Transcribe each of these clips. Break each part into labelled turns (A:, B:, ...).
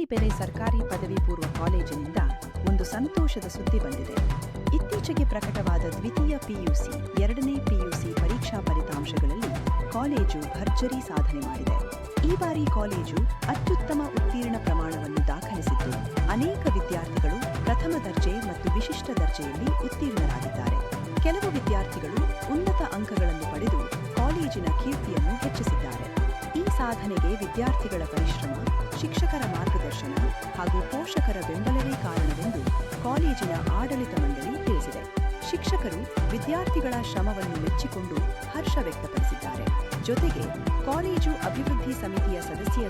A: ಸೂಲಿಬೆಲೆ ಸರ್ಕಾರಿ ಪದವಿ ಪೂರ್ವ ಕಾಲೇಜಿನಿಂದ ಒಂದು ಸಂತೋಷದ ಸುದ್ದಿ ಬಂದಿದೆ. ಇತ್ತೀಚೆಗೆ ಪ್ರಕಟವಾದ ದ್ವಿತೀಯ ಪಿಯುಸಿ, ಎರಡನೇ ಪಿಯುಸಿ ಪರೀಕ್ಷಾ ಫಲಿತಾಂಶಗಳಲ್ಲಿ ಕಾಲೇಜು ಭರ್ಜರಿ ಸಾಧನೆ ಮಾಡಿದೆ. ಈ ಬಾರಿ ಕಾಲೇಜು ಅತ್ಯುತ್ತಮ ಉತ್ತೀರ್ಣ ಪ್ರಮಾಣವನ್ನು ದಾಖಲಿಸಿದ್ದು, ಅನೇಕ ವಿದ್ಯಾರ್ಥಿಗಳು ಪ್ರಥಮ ದರ್ಜೆ ಮತ್ತು ವಿಶಿಷ್ಟ ದರ್ಜೆಯಲ್ಲಿ ಉತ್ತೀರ್ಣರಾಗಿದ್ದಾರೆ. ಕೆಲವು ವಿದ್ಯಾರ್ಥಿಗಳು ಉನ್ನತ ಅಂಕಗಳನ್ನು ಪಡೆದು ಕಾಲೇಜಿನ ಕೀರ್ತಿಯನ್ನು ಹೆಚ್ಚಿಸಿದ್ದಾರೆ. ಈ ಸಾಧನೆಗೆ ವಿದ್ಯಾರ್ಥಿಗಳ ಪರಿಶ್ರಮ, ಶಿಕ್ಷಕರ ಮಾರ್ಗದರ್ಶನ ಹಾಗೂ ಪೋಷಕರ ಬೆಂಬಲವೇ ಕಾರಣವೆಂದು ಕಾಲೇಜಿನ ಆಡಳಿತ ಮಂಡಳಿ ತಿಳಿಸಿದೆ. ಶಿಕ್ಷಕರು ವಿದ್ಯಾರ್ಥಿಗಳ ಶ್ರಮವನ್ನು ಮೆಚ್ಚಿಕೊಂಡು ಹರ್ಷ ವ್ಯಕ್ತಪಡಿಸಿದ್ದಾರೆ. ಜೊತೆಗೆ ಕಾಲೇಜು ಅಭಿವೃದ್ಧಿ ಸಮಿತಿಯ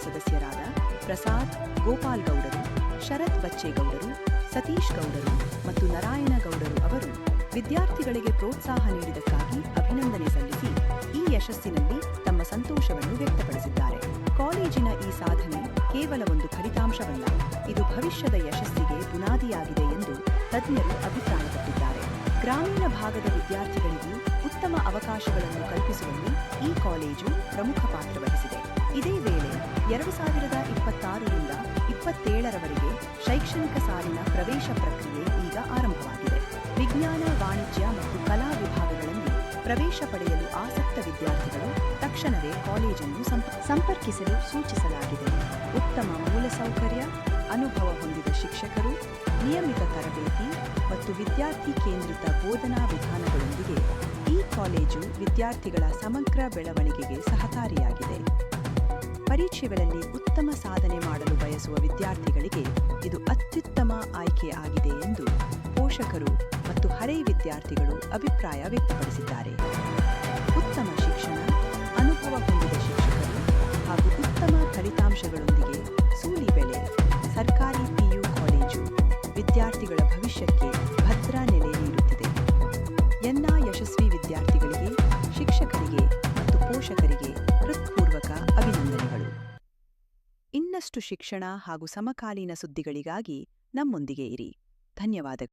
A: ಸದಸ್ಯರಾದ ಪ್ರಸಾದ್ ಗೋಪಾಲ್ ಗೌಡರು, ಶರತ್ ಬಚ್ಚೇಗೌಡರು, ಸತೀಶ್ ಗೌಡರು ಮತ್ತು ನಾರಾಯಣ ಗೌಡರು ಅವರು ವಿದ್ಯಾರ್ಥಿಗಳಿಗೆ ಪ್ರೋತ್ಸಾಹ ನೀಡಿದ್ದಕ್ಕಾಗಿ ಅಭಿನಂದನೆ ಸಲ್ಲಿಸಿ ಈ ಯಶಸ್ಸಿನಲ್ಲಿ ತಮ್ಮ ಸಂತೋಷವನ್ನು ವ್ಯಕ್ತಪಡಿಸಿದ್ದಾರೆ. ಕಾಲೇಜಿನ ಈ ಸಾಧನೆ ಕೇವಲ ಒಂದು ಫಲಿತಾಂಶವಲ್ಲ, ಇದು ಭವಿಷ್ಯದ ಯಶಸ್ಸಿಗೆ ಬುನಾದಿಯಾಗಿದೆ ಎಂದು ತಜ್ಞರು ಅಭಿಪ್ರಾಯಪಟ್ಟಿದ್ದಾರೆ. ಗ್ರಾಮೀಣ ಭಾಗದ ವಿದ್ಯಾರ್ಥಿಗಳಿಗೂ ಉತ್ತಮ ಅವಕಾಶಗಳನ್ನು ಕಲ್ಪಿಸುವಲ್ಲಿ ಈ ಕಾಲೇಜು ಪ್ರಮುಖ ಪಾತ್ರ ವಹಿಸಿದೆ. ಇದೇ ವೇಳೆ 2026ರಿಂದ 27ರವರೆಗೆ ಶೈಕ್ಷಣಿಕ ಸಾಲಿನ ಪ್ರವೇಶ ಪ್ರಕ್ರಿಯೆ ಈಗ ಆರಂಭವಾಗಿದೆ. ವಿಜ್ಞಾನ, ವಾಣಿಜ್ಯ ಮತ್ತು ಕಲಾ ವಿಭಾಗಗಳಲ್ಲಿ ಪ್ರವೇಶ ಪಡೆಯಲು ಆಸಕ್ತ ವಿದ್ಯಾರ್ಥಿಗಳು ತಕ್ಷಣವೇ ಕಾಲೇಜನ್ನು ಸಂಪರ್ಕಿಸಲು ಸೂಚಿಸಲಾಗಿದೆ. ಉತ್ತಮ ಮೂಲಸೌಕರ್ಯ, ಅನುಭವ ಹೊಂದಿದ ಶಿಕ್ಷಕರು, ನಿಯಮಿತ ತರಬೇತಿ ಮತ್ತು ವಿದ್ಯಾರ್ಥಿ ಕೇಂದ್ರಿತ ಬೋಧನಾ ವಿಧಾನಗಳೊಂದಿಗೆ ಈ ಕಾಲೇಜು ವಿದ್ಯಾರ್ಥಿಗಳ ಸಮಗ್ರ ಬೆಳವಣಿಗೆಗೆ ಸಹಕಾರಿಯಾಗಿದೆ. ಪರೀಕ್ಷೆಗಳಲ್ಲಿ ಉತ್ತಮ ಸಾಧನೆ ಮಾಡಲು ಬಯಸುವ ವಿದ್ಯಾರ್ಥಿಗಳಿಗೆ ಇದು ಅತ್ಯುತ್ತಮ ಆಯ್ಕೆ ಆಗಿದೆ ಎಂದು ಪೋಷಕರು ಮತ್ತು ಹಳೆ ವಿದ್ಯಾರ್ಥಿಗಳು ಅಭಿಪ್ರಾಯ ವ್ಯಕ್ತಪಡಿಸಿದ್ದಾರೆ. ಉತ್ತಮ ಶಿಕ್ಷಣ, ಅನುಭವ ಹೊಂದಿದ ಶಿಕ್ಷಕರು ಹಾಗೂ ಉತ್ತಮ ಫಲಿತಾಂಶಗಳೊಂದಿಗೆ ಸೂಲಿಬೆಲೆ ಸರ್ಕಾರಿ ಪಿಯು ಕಾಲೇಜು ವಿದ್ಯಾರ್ಥಿಗಳ ಭವಿಷ್ಯಕ್ಕೆ ಭದ್ರ ನೆಲೆ ನೀಡುತ್ತಿದೆ. ಎಲ್ಲ ಯಶಸ್ವಿ ವಿದ್ಯಾರ್ಥಿಗಳಿಗೆ, ಶಿಕ್ಷಕರಿಗೆ ಮತ್ತು ಪೋಷಕರಿಗೆ ಹೃತ್ಪೂರ್ವಕ ಅಭಿನಂದನೆಗಳು. ಇನ್ನಷ್ಟು ಶಿಕ್ಷಣ ಹಾಗೂ ಸಮಕಾಲೀನ ಸುದ್ದಿಗಳಿಗಾಗಿ ನಮ್ಮೊಂದಿಗೆ ಇರಿ. ಧನ್ಯವಾದಗಳು.